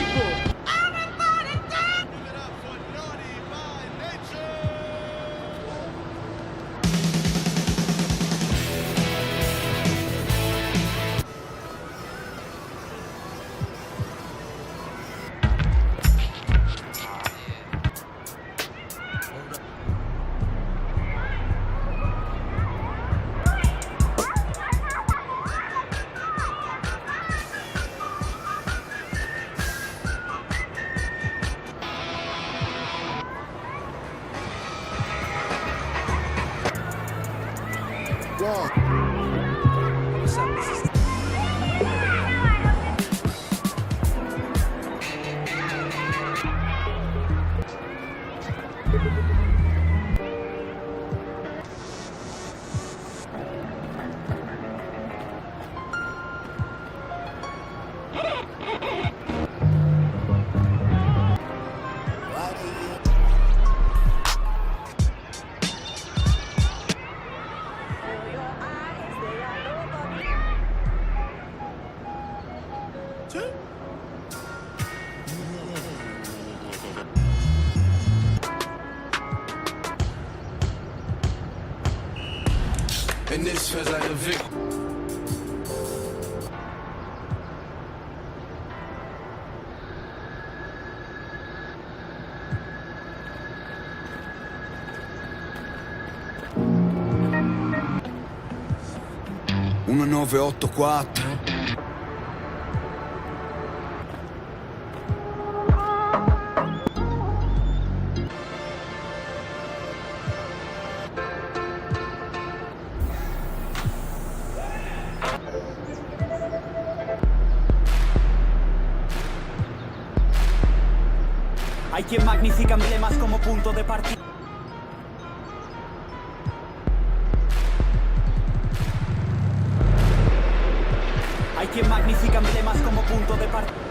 people. What's up, Mrs. And this feels like a victory. Uno 984. Hay quien magnifica emblemas como punto de partida. Hay quien magnifica emblemas como punto de partida.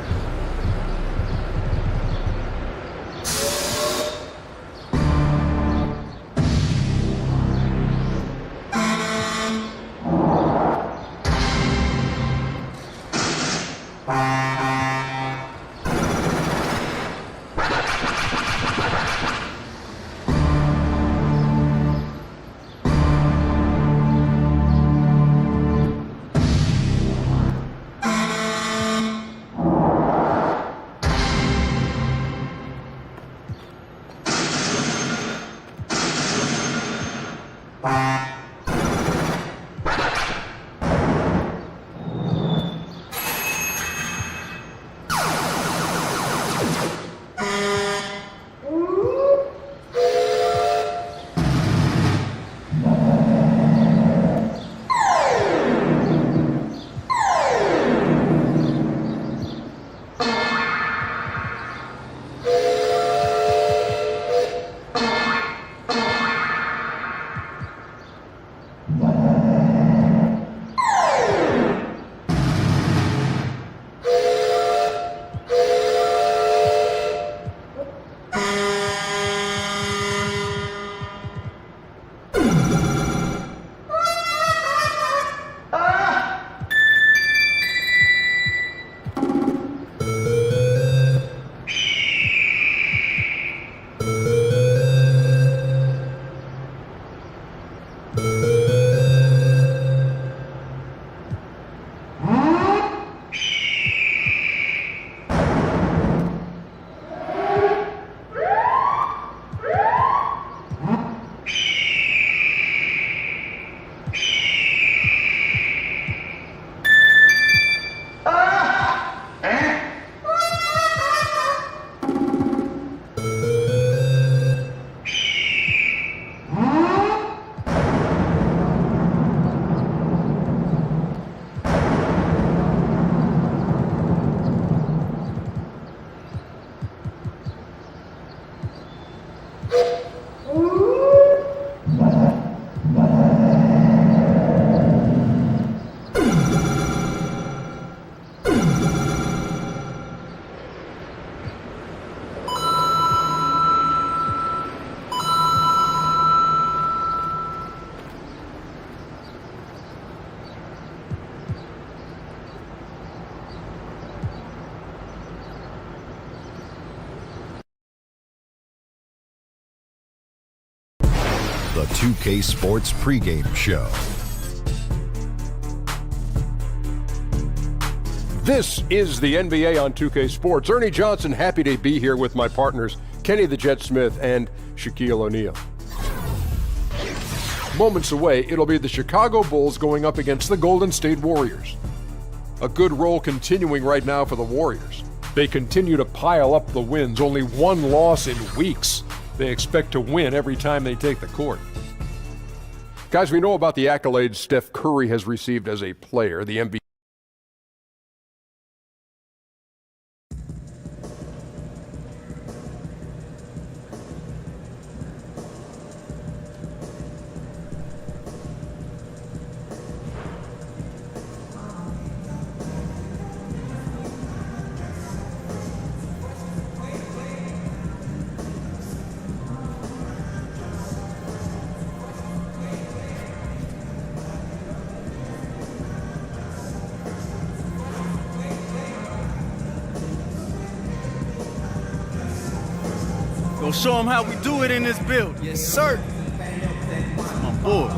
the 2K Sports pregame show. This is the NBA on 2K Sports. Ernie Johnson, happy to be here with my partners, Kenny the Jet Smith and Shaquille O'Neal. Moments away, it'll be the Chicago Bulls going up against the Golden State Warriors. A good roll continuing right now for the Warriors. They continue to pile up the wins, only one loss in weeks. They expect to win every time they take the court. Guys, we know about the accolades Steph Curry has received as a player, the MVP. Gonna show them how we do it in this build. Yes, sir. That's my boy.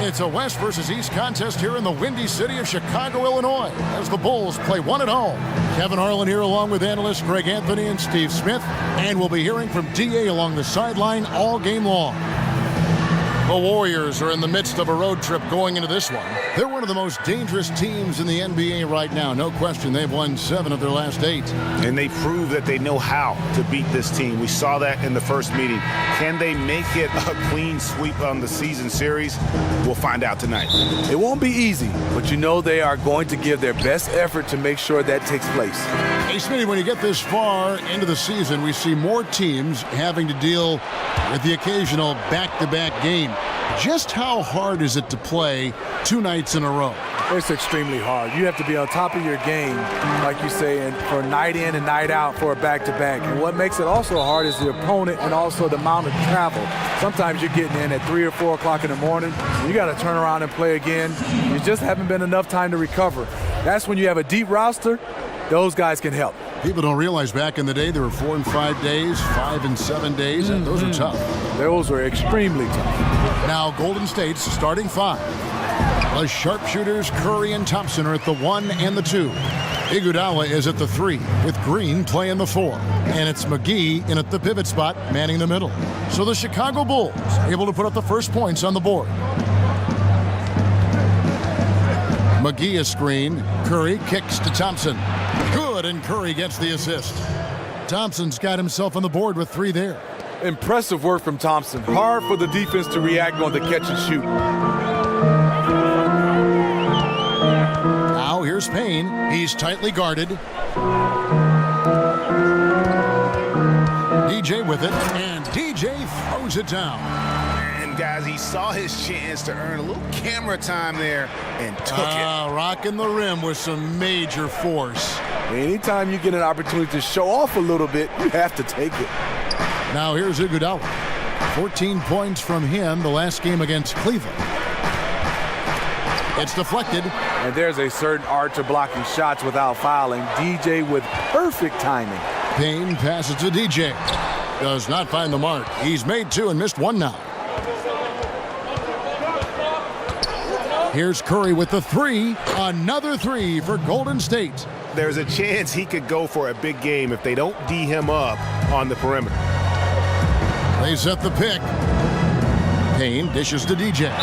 It's a West versus East contest here in the windy city of Chicago, Illinois, as the Bulls play one at home. Kevin Harlan here along with analysts Greg Anthony and Steve Smith, and we'll be hearing from DA along the sideline all game long. The Warriors are in the midst of a road trip going into this one. They're one of the most dangerous teams in the NBA right now. No question, they've won 7 of their last 8. And they prove that they know how to beat this team. We saw that in the first meeting. Can they make it a clean sweep on the season series? We'll find out tonight. It won't be easy, but you know they are going to give their best effort to make sure that takes place. Hey, Smitty, when you get this far into the season, we see more teams having to deal with the occasional back-to-back game. Just how hard is it to play 2 nights in a row? It's extremely hard. You have to be on top of your game, like you say, and for night in and night out for a back-to-back. And what makes it also hard is the opponent and also the amount of travel. Sometimes you're getting in at 3 or 4 o'clock in the morning. You got to turn around and play again. You just haven't been enough time to recover. That's when you have a deep roster. Those guys can help. People don't realize back in the day there were 4 and 5 days, 5 and 7 days, and those are tough. Those are extremely tough. Now Golden State's starting 5. The sharpshooters Curry and Thompson are at the 1 and the 2. Iguodala is at the 3, with Green playing the 4. And it's McGee in at the pivot spot, manning the middle. So the Chicago Bulls able to put up the first points on the board. McGee a screen. Curry kicks to Thompson. Good, and Curry gets the assist. Thompson's got himself on the board with 3 there. Impressive work from Thompson. Hard for the defense to react on the catch and shoot. Now here's Payne. He's tightly guarded. DJ with it, and DJ throws it down. And guys, he saw his chance to earn a little camera time there and took it. Rocking the rim with some major force. Anytime you get an opportunity to show off a little bit, you have to take it. Now here's Iguodala. 14 points from him the last game against Cleveland. It's deflected. And there's a certain art to blocking shots without fouling. DJ with perfect timing. Payne passes to DJ. Does not find the mark. He's made 2 and missed 1 now. Here's Curry with the 3. Another 3 for Golden State. There's a chance he could go for a big game if they don't D him up on the perimeter. They set the pick. Payne dishes to DJ.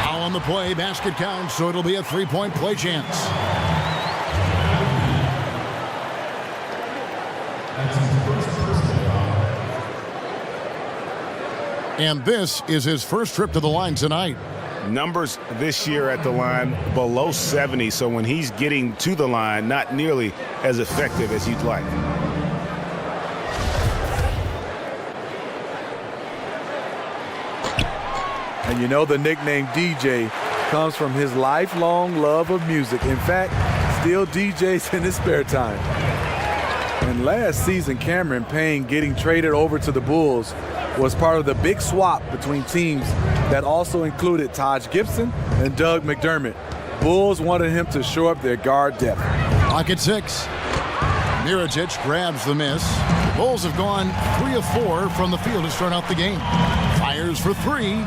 Foul on the play. Basket counts, so it'll be a 3-point play chance. And this is his first trip to the line tonight. Numbers this year at the line below 70, so when he's getting to the line, not nearly as effective as you'd like. And you know the nickname DJ comes from his lifelong love of music. In fact, still DJs in his spare time. And last season, Cameron Payne getting traded over to the Bulls was part of the big swap between teams that also included Taj Gibson and Doug McDermott. Bulls wanted him to shore up their guard depth. Clock at 6. Mirotic grabs the miss. The Bulls have gone 3 of 4 from the field to start out the game. Fires for 3.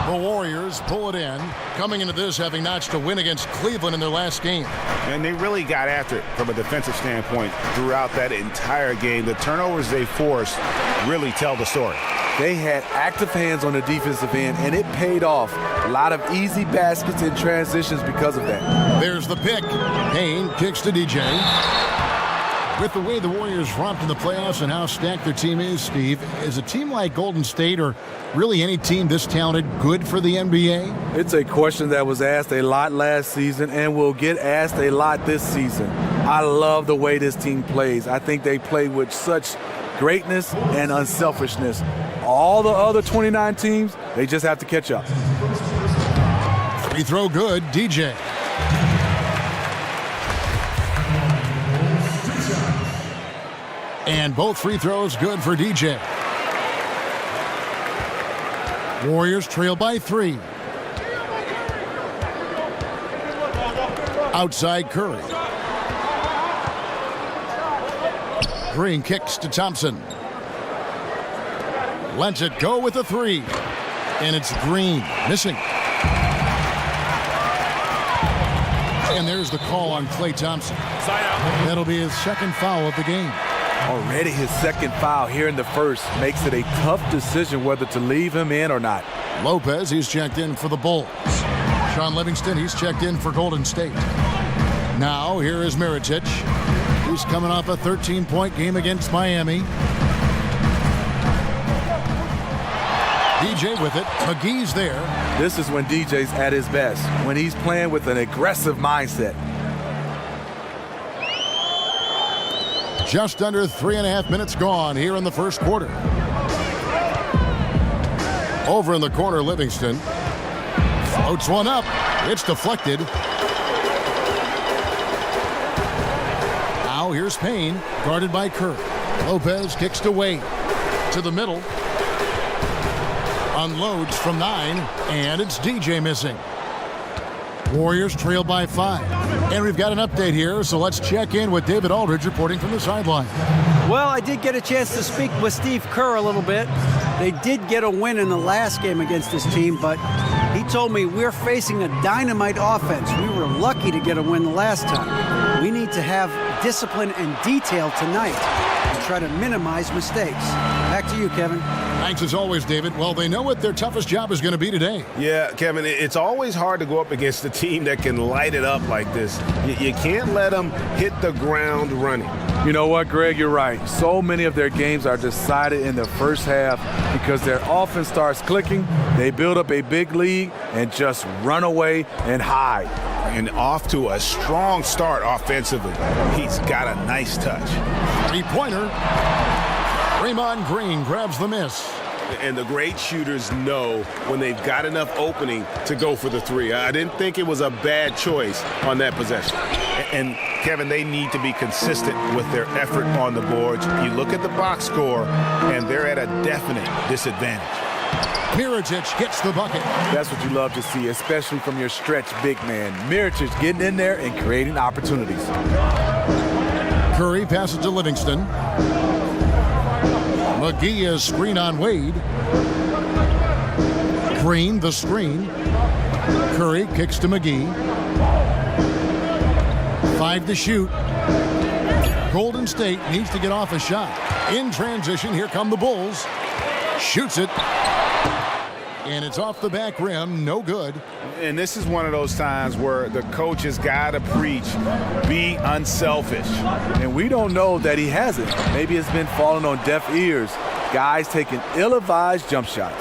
The Warriors pull it in, coming into this having notched a win against Cleveland in their last game. And they really got after it from a defensive standpoint throughout that entire game. The turnovers they forced really tell the story. They had active hands on the defensive end, and it paid off. A lot of easy baskets and transitions because of that. There's the pick. Payne kicks to DJ. With the way the Warriors romped in the playoffs and how stacked their team is, Steve, is a team like Golden State or really any team this talented good for the NBA? It's a question that was asked a lot last season and will get asked a lot this season. I love the way this team plays. I think they play with such greatness and unselfishness. All the other 29 teams, they just have to catch up. Free throw good, DJ. And both free throws good for DJ. Warriors trail by 3. Outside Curry. Green kicks to Thompson. Lets it go with a 3. And it's Green missing. And there's the call on Klay Thompson. That'll be his second foul of the game. Already his second foul here in the first makes it a tough decision whether to leave him in or not. Lopez, he's checked in for the Bulls. Sean Livingston, he's checked in for Golden State. Now, here is Mirotic. He's coming off a 13-point game against Miami. DJ with it. McGee's there. This is when DJ's at his best, when he's playing with an aggressive mindset. Just under 3.5 minutes gone here in the first quarter. Over in the corner, Livingston. Floats one up. It's deflected. Now here's Payne, guarded by Curry. Lopez kicks to Wade. To the middle. Unloads from 9, and it's DJ missing. Warriors trail by 5. And we've got an update here, so let's check in with David Aldridge reporting from the sideline. Well, I did get a chance to speak with Steve Kerr a little bit. They did get a win in the last game against this team, but he told me we're facing a dynamite offense. We were lucky to get a win the last time. We need to have discipline and detail tonight and try to minimize mistakes. Back to you, Kevin. Thanks as always, David. Well, they know what their toughest job is going to be today. Yeah, Kevin, it's always hard to go up against a team that can light it up like this. You can't let them hit the ground running. You know what, Greg? You're right. So many of their games are decided in the first half because their offense starts clicking. They build up a big lead and just run away and hide. And off to a strong start offensively. He's got a nice touch. Three-pointer. Draymond Green grabs the miss. And the great shooters know when they've got enough opening to go for the three. I didn't think it was a bad choice on that possession. And Kevin, they need to be consistent with their effort on the boards. You look at the box score, and they're at a definite disadvantage. Mirotic gets the bucket. That's what you love to see, especially from your stretch big man. Mirotic getting in there and creating opportunities. Curry passes to Livingston. McGee is screen on Wade. Green, the screen. Curry kicks to McGee. 5 to shoot. Golden State needs to get off a shot. In transition, here come the Bulls. Shoots it. And it's off the back rim, no good. And this is one of those times where the coach has got to preach, be unselfish. And we don't know that he hasn't. Maybe it's been falling on deaf ears. Guys taking ill-advised jump shots.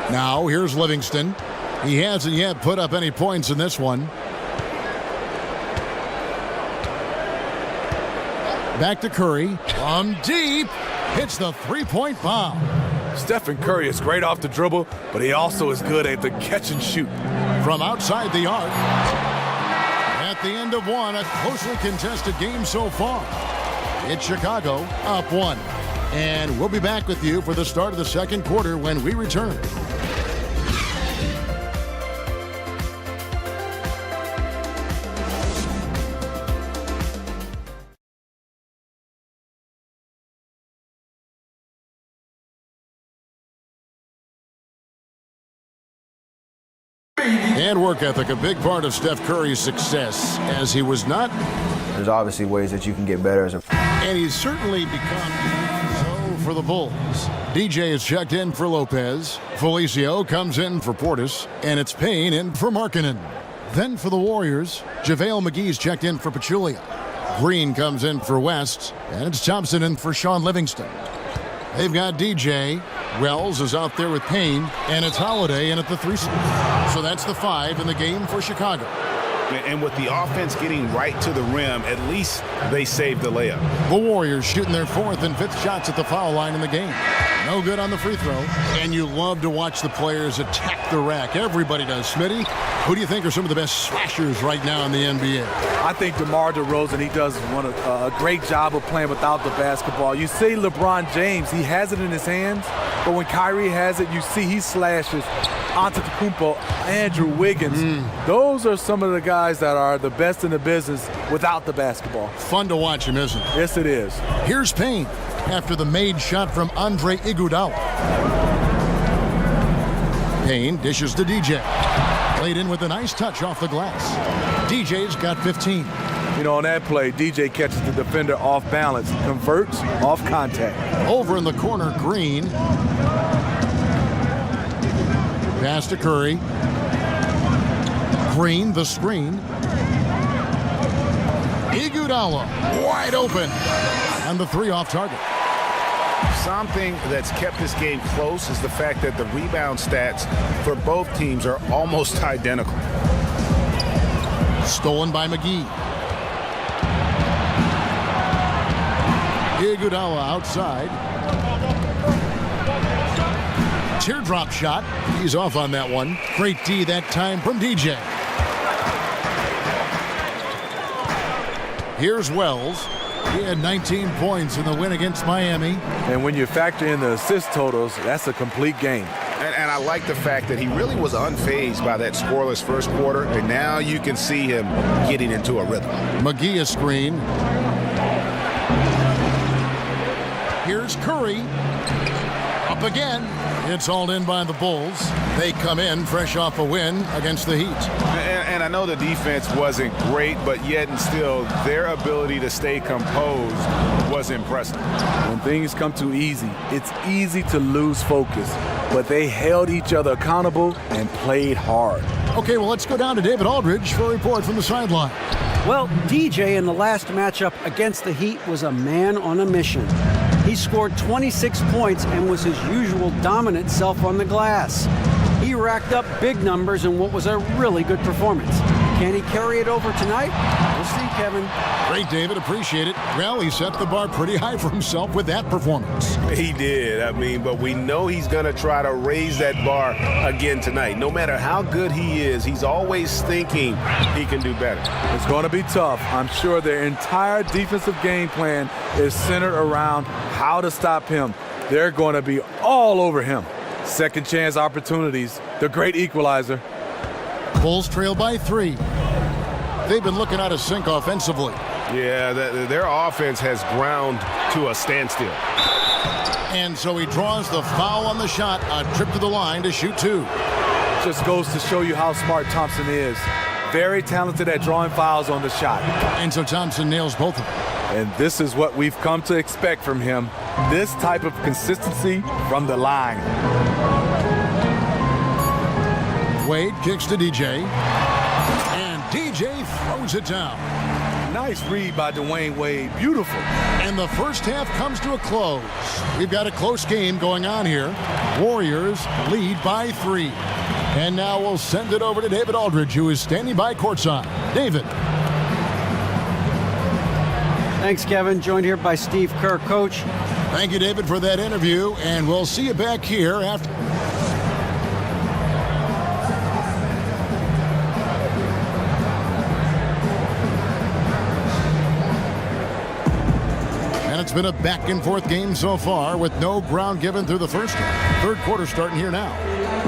Now, here's Livingston. He hasn't yet put up any points in this one. Back to Curry. From deep. Hits the three-point bomb. Stephen Curry is great off the dribble, but he also is good at the catch and shoot. From outside the arc. At the end of one, a closely contested game so far. It's Chicago up 1. And we'll be back with you for the start of the second quarter when we return. And work ethic, a big part of Steph Curry's success, as he was not. There's obviously ways that you can get better as a. And he's certainly become so for the Bulls. DJ is checked in for Lopez. Felicio comes in for Portis. And it's Payne in for Markkanen. Then for the Warriors, JaVale McGee's checked in for Pachulia. Green comes in for West. And it's Thompson in for Sean Livingston. They've got DJ. Wells is out there with Payne, and it's Holiday in at the 3 spot. So that's the 5 in the game for Chicago. And with the offense getting right to the rim, at least they saved the layup. The Warriors shooting their 4th and 5th shots at the foul line in the game. No good on the free throw. And you love to watch the players attack the rack. Everybody does. Smitty, who do you think are some of the best slashers right now in the NBA? I think DeMar DeRozan, he does a great job of playing without the basketball. You see LeBron James, he has it in his hands, but when Kyrie has it, you see he slashes. Antetokounmpo, Andrew Wiggins. Those are some of the guys that are the best in the business without the basketball. Fun to watch him, isn't it? Yes, it is. Here's Payne after the made shot from Andre Iguodala. Payne dishes to DJ. Played in with a nice touch off the glass. DJ's got 15. You know, on that play, DJ catches the defender off balance, converts off contact. Over in the corner, Green. Pass to Curry. Green, the screen. Iguodala, wide open. And the 3 off target. Something that's kept this game close is the fact that the rebound stats for both teams are almost identical. Stolen by McGee. Iguodala outside. Teardrop shot. He's off on that one. Great D that time from DJ. Here's Wells. He had 19 points in the win against Miami. And when you factor in the assist totals, that's a complete game. And I like the fact that he really was unfazed by that scoreless first quarter, and now you can see him getting into a rhythm. McGee a screen. Here's Curry. A Up again. It's hauled in by the Bulls. They come in fresh off a win against the Heat. And I know the defense wasn't great, but yet and still, their ability to stay composed was impressive. When things come too easy, it's easy to lose focus. But they held each other accountable and played hard. Okay, well, let's go down to David Aldridge for a report from the sideline. Well, DJ in the last matchup against the Heat was a man on a mission. He scored 26 points and was his usual dominant self on the glass. He racked up big numbers in what was a really good performance. Can he carry it over tonight? We'll see, Kevin. Great, David. Appreciate it. Well, he set the bar pretty high for himself with that performance. He did. But we know he's going to try to raise that bar again tonight. No matter how good he is, he's always thinking he can do better. It's going to be tough. I'm sure their entire defensive game plan is centered around how to stop him. They're going to be all over him. Second chance opportunities, the great equalizer. Bulls trail by 3. They've been looking out of sync offensively. Yeah, their offense has ground to a standstill. And so he draws the foul on the shot, a trip to the line to shoot 2. Just goes to show you how smart Thompson is. Very talented at drawing fouls on the shot. And so Thompson nails both of them. And this is what we've come to expect from him. This type of consistency from the line. Wade kicks to DJ. And DJ throws it down. Nice read by Dwayne Wade. Beautiful. And the first half comes to a close. We've got a close game going on here. Warriors lead by 3. And now we'll send it over to David Aldridge, who is standing by courtside. David. Thanks, Kevin. Joined here by Steve Kerr, Coach. Thank you, David, for that interview. And we'll see you back here after. It's been a back-and-forth game so far with no ground given through the first half. Third quarter starting here now.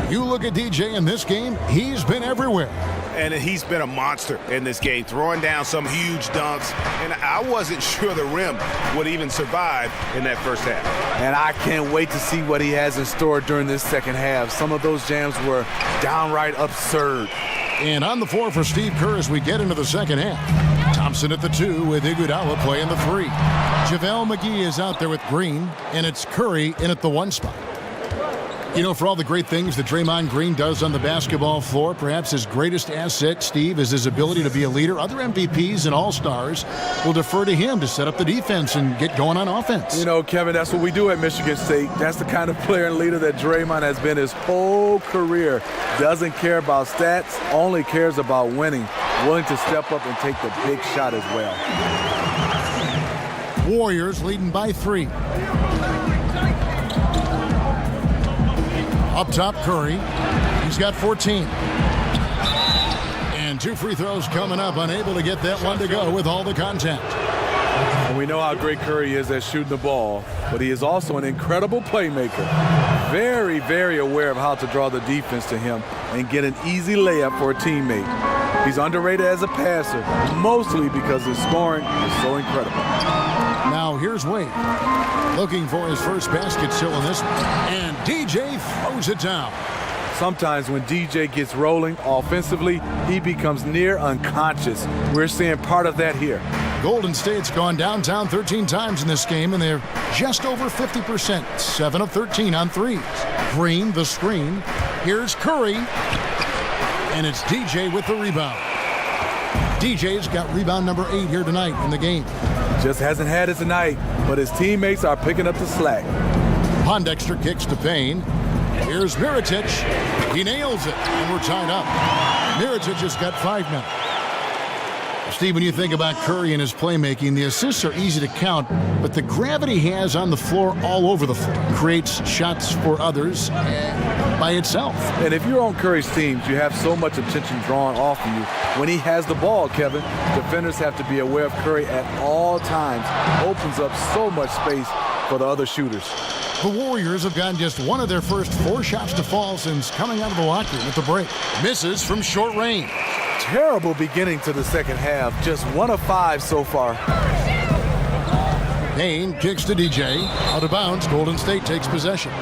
You look at DJ in this game, he's been everywhere. And he's been a monster in this game, throwing down some huge dunks. And I wasn't sure the rim would even survive in that first half. And I can't wait to see what he has in store during this second half. Some of those jams were downright absurd. And on the floor for Steve Kerr as we get into the second half. Thompson at the 2 with Iguodala playing the 3. JaVale McGee is out there with Green, and it's Curry in at the 1 spot. You know, for all the great things that Draymond Green does on the basketball floor, perhaps his greatest asset, Steve, is his ability to be a leader. Other MVPs and All-Stars will defer to him to set up the defense and get going on offense. You know, Kevin, that's what we do at Michigan State. That's the kind of player and leader that Draymond has been his whole career. Doesn't care about stats, only cares about winning. Willing to step up and take the big shot as well. Warriors leading by 3. Up top, Curry. He's got 14. And 2 free throws coming up. Unable to get that one to go with all the contact. And we know how great Curry is at shooting the ball, but he is also an incredible playmaker. Very, very aware of how to draw the defense to him and get an easy layup for a teammate. He's underrated as a passer, mostly because his scoring is so incredible. Now here's Wade, looking for his first basket still in this one. And DJ throws it down. Sometimes when DJ gets rolling offensively, he becomes near unconscious. We're seeing part of that here. Golden State's gone downtown 13 times in this game, and they're just over 50%, 7 of 13 on threes. Green, the screen. Here's Curry. And it's DJ with the rebound. DJ's got rebound number 8 here tonight in the game. Just hasn't had it tonight, but his teammates are picking up the slack. Pondexter kicks to Payne. Here's Mirotic. He nails it, and we're tied up. Mirotic has got 5 now. Steve, when you think about Curry and his playmaking, the assists are easy to count, but the gravity he has on the floor all over the floor creates shots for others by itself. And if you're on Curry's teams, you have so much attention drawn off of you. When he has the ball, Kevin, defenders have to be aware of Curry at all times. Opens up so much space for the other shooters. The Warriors have gotten just one of their first 4 shots to fall since coming out of the locker room at the break. Misses from short range. Terrible beginning to the second half. Just 1 of 5 so far. Payne kicks to DJ. Out of bounds, Golden State takes possession.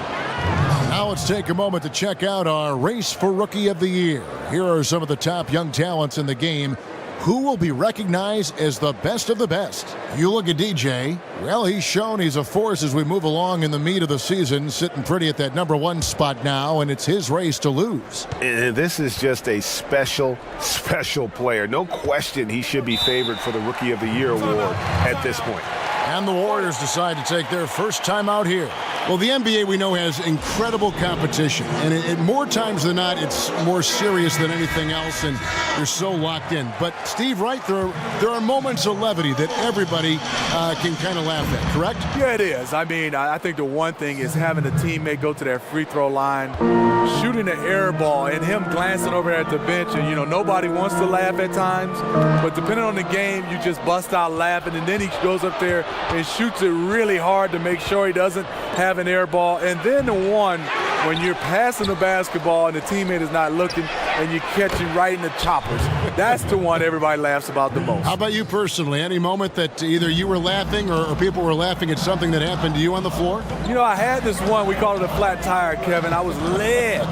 Now let's take a moment to check out our race for Rookie of the Year. Here are some of the top young talents in the game. Who will be recognized as the best of the best? You look at DJ. Well, he's shown he's a force as we move along in the meat of the season, sitting pretty at that #1 spot now, and it's his race to lose. And this is just a special, special player. No question he should be favored for the Rookie of the Year award at this point. And the Warriors decide to take their first time out here. Well, the NBA we know has incredible competition, and more times than not, it's more serious than anything else, and you're so locked in. But Steve, right, there are moments of levity that everybody can kind of laugh at, correct? Yeah, it is. I mean, I think the one thing is having a teammate go to their free throw line, shooting an air ball, and him glancing over at the bench, and, nobody wants to laugh at times, but depending on the game, you just bust out laughing, and then he goes up there and shoots it really hard to make sure he doesn't have an air ball. And then the one when you're passing the basketball and the teammate is not looking and you catch him right in the choppers. That's the one everybody laughs about the most. How about you personally? Any moment that either you were laughing or people were laughing at something that happened to you on the floor? I had this one, we call it a flat tire, Kevin. I was led.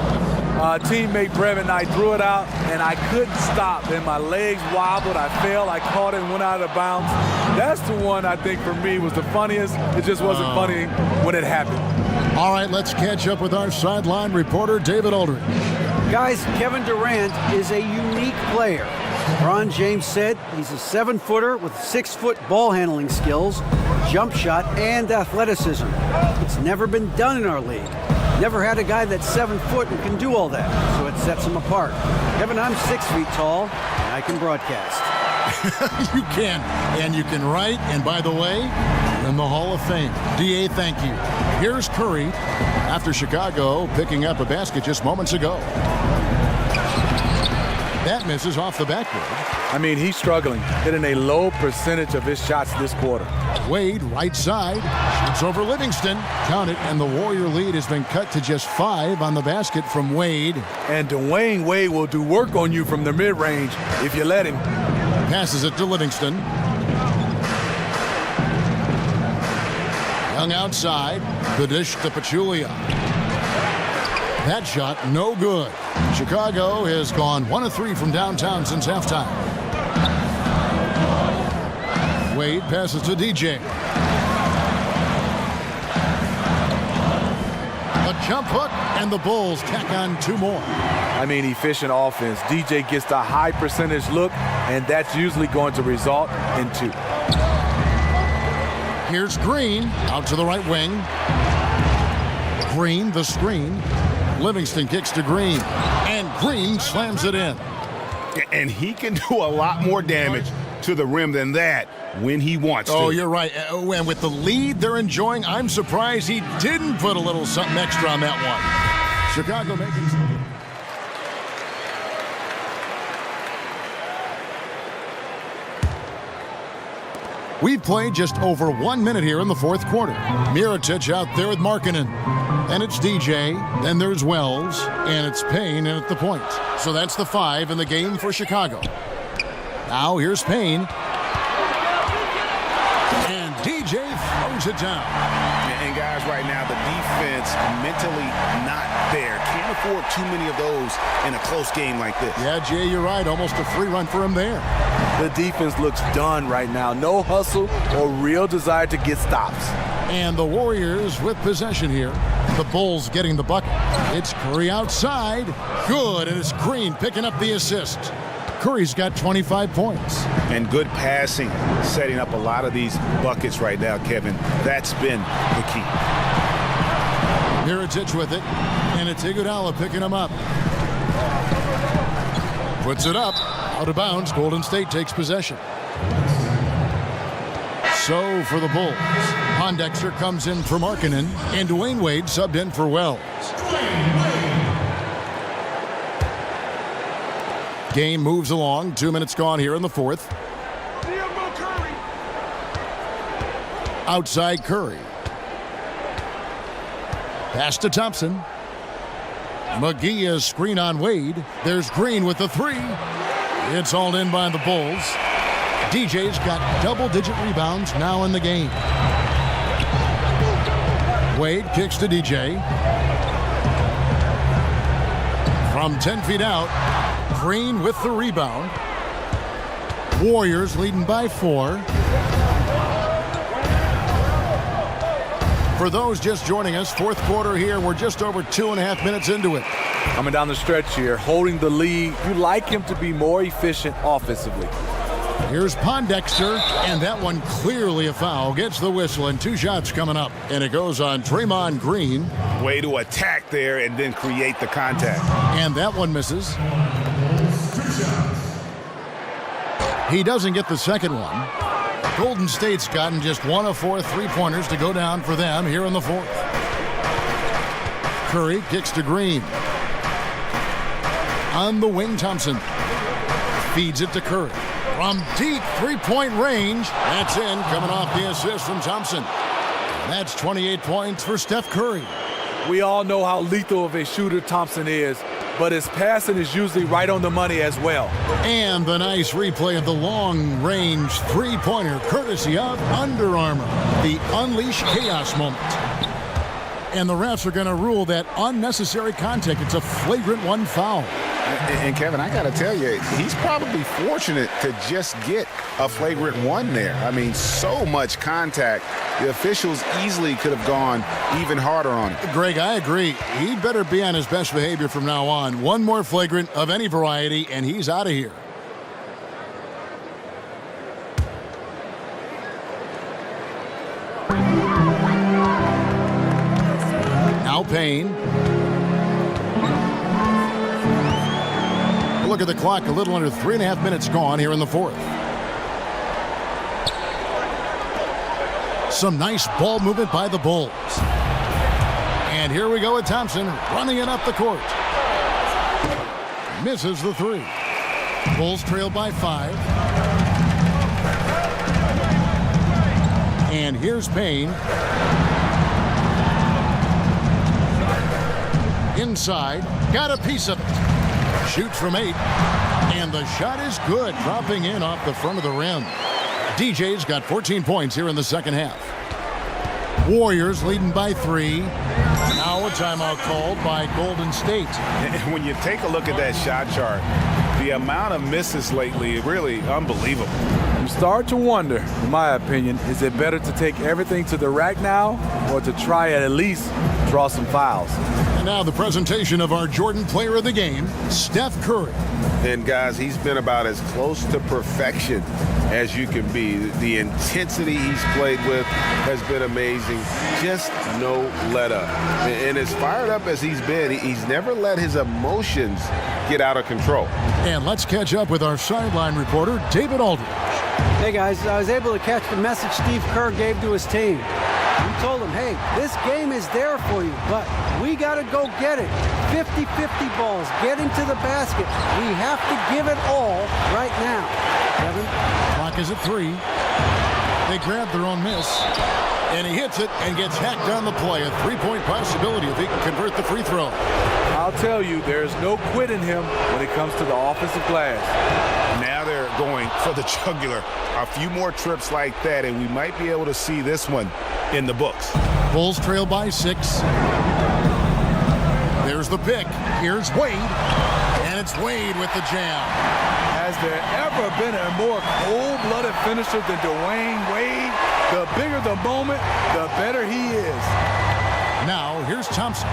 Teammate Brevin and I threw it out, and I couldn't stop. And my legs wobbled. I fell. I caught it and went out of bounds. That's the one I think for me was the funniest. It just wasn't funny when it happened. All right, let's catch up with our sideline reporter, David Aldridge. Guys, Kevin Durant is a unique player. LeBron James said he's a 7-footer with 6-foot ball handling skills, jump shot, and athleticism. It's never been done in our league. Never had a guy that's 7 foot and can do all that, so it sets him apart. Kevin, I'm 6 feet tall, and I can broadcast. You can, and you can write, and by the way, in the Hall of Fame. D.A., thank you. Here's Curry after Chicago picking up a basket just moments ago. That misses off the backboard. I mean, he's struggling, hitting a low percentage of his shots this quarter. Wade, right side, shoots over Livingston. Count it, and the Warrior lead has been cut to just 5 on the basket from Wade. And Dwayne Wade will do work on you from the mid-range if you let him. Passes it to Livingston. Young outside. The dish to Pachulia. That shot, no good. Chicago has gone 1 of 3 from downtown since halftime. Wade passes to DJ. A jump hook, and the Bulls tack on 2 more. I mean, efficient offense. DJ gets the high percentage look, and that's usually going to result in 2. Here's Green out to the right wing. Green, the screen. Livingston kicks to Green, and Green slams it in. And he can do a lot more damage to the rim than that when he wants to. Oh, you're right. And with the lead they're enjoying, I'm surprised he didn't put a little something extra on that one. Chicago making... We've played just over 1 minute here in the 4th quarter. Mirotic out there with Markkanen. And it's DJ, then there's Wells, and it's Payne in at the point. So that's the 5 in the game for Chicago. Now here's Payne. And DJ throws it down. And guys, right now, the defense mentally not there. Can't afford too many of those in a close game like this. Yeah, Jay, you're right. Almost a free run for him there. The defense looks done right now. No hustle or real desire to get stops. And the Warriors with possession here. The Bulls getting the bucket. It's Curry outside. Good, and it's Green picking up the assist. Curry's got 25 points. And good passing, setting up a lot of these buckets right now, Kevin. That's been the key. Mirotic with it, and it's Iguodala picking him up. Puts it up, out of bounds. Golden State takes possession. So for the Bulls, Pondexter comes in for Markkanen, and Dwayne Wade subbed in for Wells. Game moves along. 2 minutes gone here in the 4th. Outside Curry. Pass to Thompson. McGee is screen on Wade. There's Green with the 3. It's all in by the Bulls. DJ's got double-digit rebounds now in the game. Wade kicks to DJ. From 10 feet out, Green with the rebound. Warriors leading by 4. For those just joining us, fourth quarter here. We're just over 2.5 minutes into it. Coming down the stretch here, holding the lead. You like him to be more efficient offensively. Here's Pondexter, and that one clearly a foul. Gets the whistle, and 2 shots coming up. And it goes on Draymond Green. Way to attack there and then create the contact. And that one misses. He doesn't get the second one. Golden State's gotten just 1 of 4 3-pointers to go down for them here in the fourth. Curry kicks to Green. On the wing, Thompson feeds it to Curry. From deep 3-point range, that's in, coming off the assist from Thompson. That's 28 points for Steph Curry. We all know how lethal of a shooter Thompson is, but his passing is usually right on the money as well. And the nice replay of the long-range 3-pointer, courtesy of Under Armour. The Unleash Chaos moment. And the refs are going to rule that unnecessary contact. It's a flagrant 1 foul. And Kevin, I got to tell you, he's probably fortunate to just get a flagrant 1 there. I mean, so much contact. The officials easily could have gone even harder on it. Greg, I agree. He'd better be on his best behavior from now on. 1 more flagrant of any variety, and he's out of here. Now Payne. Look at the clock, a little under 3.5 minutes gone here in the fourth. Some nice ball movement by the Bulls. And here we go with Thompson running it up the court. Misses the 3. Bulls trail by 5. And here's Payne. Inside, got a piece of it. Shoots from 8, and the shot is good, dropping in off the front of the rim. DJ's got 14 points here in the second half. Warriors leading by 3. Now a timeout called by Golden State. And when you take a look at that shot chart, the amount of misses lately, really unbelievable. You start to wonder, in my opinion, is it better to take everything to the rack now or to try at least draw some fouls? And now the presentation of our Jordan Player of the Game, Steph Curry. And guys, he's been about as close to perfection as you can be. The intensity he's played with has been amazing. Just no let up. And as fired up as he's been, he's never let his emotions get out of control. And let's catch up with our sideline reporter, David Aldridge. Hey guys, I was able to catch the message Steve Kerr gave to his team. He told them, hey, this game is there for you, but we got to go get it. 50-50 balls, getting to the basket. We have to give it all right now. Kevin? Clock is at 3. They grab their own miss, and he hits it and gets hacked on the play. A 3-point possibility if he can convert the free throw. I'll tell you, there's no quit in him when it comes to the offensive glass. Now they're going for the jugular. A few more trips like that, and we might be able to see this one in the books. Bulls trail by 6. There's the pick. Here's Wade. And it's Wade with the jam. Has there ever been a more cold-blooded finisher than Dwayne Wade? The bigger the moment, the better he is. Now, here's Thompson.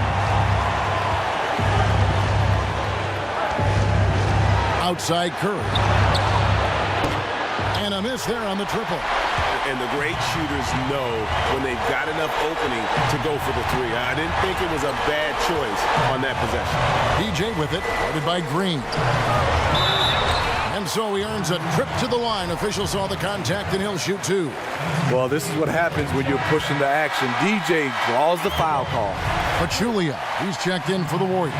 Outside Curry. And a miss there on the triple. And the great shooters know when they've got enough opening to go for the 3. I didn't think it was a bad choice on that possession. DJ with it, guarded by Green. And so he earns a trip to the line. Official saw the contact, and he'll shoot 2. Well, this is what happens when you're pushing the action. DJ draws the foul call. Pachulia, he's checked in for the Warriors.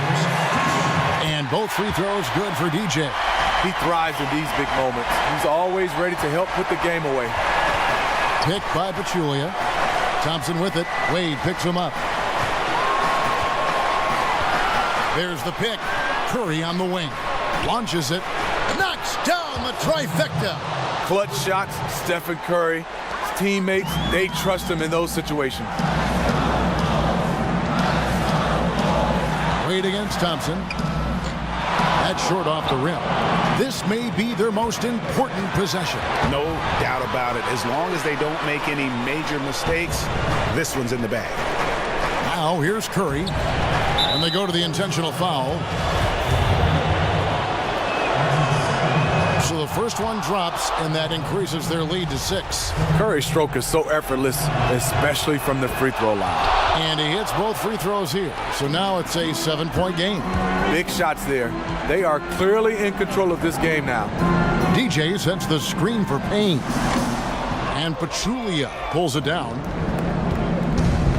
And both free throws good for DJ. He thrives in these big moments. He's always ready to help put the game away. Picked by Pachulia. Thompson with it. Wade picks him up. There's the pick. Curry on the wing. Launches it. Knocks down the trifecta. Clutch shots, Stephen Curry. His teammates, they trust him in those situations. Wade against Thompson. That's short off the rim. This may be their most important possession. No doubt about it. As long as they don't make any major mistakes, this one's in the bag. Now here's Curry. And they go to the intentional foul. So the first one drops, and that increases their lead to 6. Curry's stroke is so effortless, especially from the free throw line. And he hits both free throws here. So now it's a 7-point game. Big shots there. They are clearly in control of this game now. DJ sets the screen for Payne. And Pachulia pulls it down.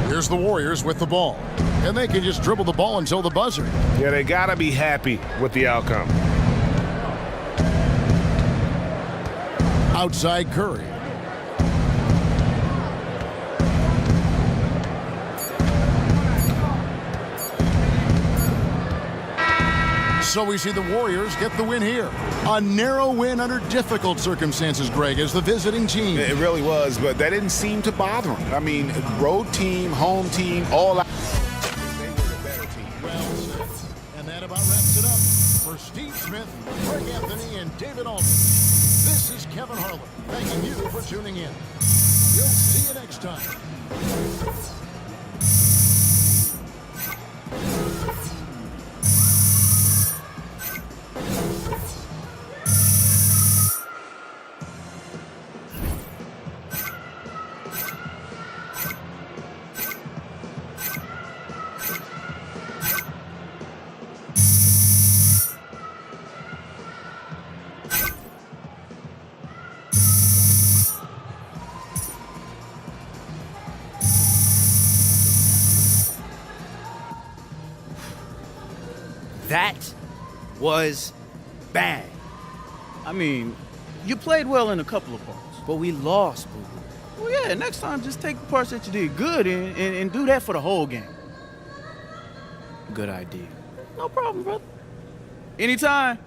Here's the Warriors with the ball. And they can just dribble the ball until the buzzer. Yeah, they got to be happy with the outcome. Outside Curry. So we see the Warriors get the win here. A narrow win under difficult circumstances, Greg, as the visiting team. It really was, but that didn't seem to bother them. I mean, road team, home team, all out. They were the better team. Well said. And that about wraps it up for Steve Smith, Greg Anthony, and David Aldridge. This is Kevin Harlan, thanking you for tuning in. We'll see you next time. That was bad. I mean, you played well in a couple of parts, but we lost, boo-boo. Well, yeah, next time just take the parts that you did good and do that for the whole game. Good idea. No problem, brother. Anytime.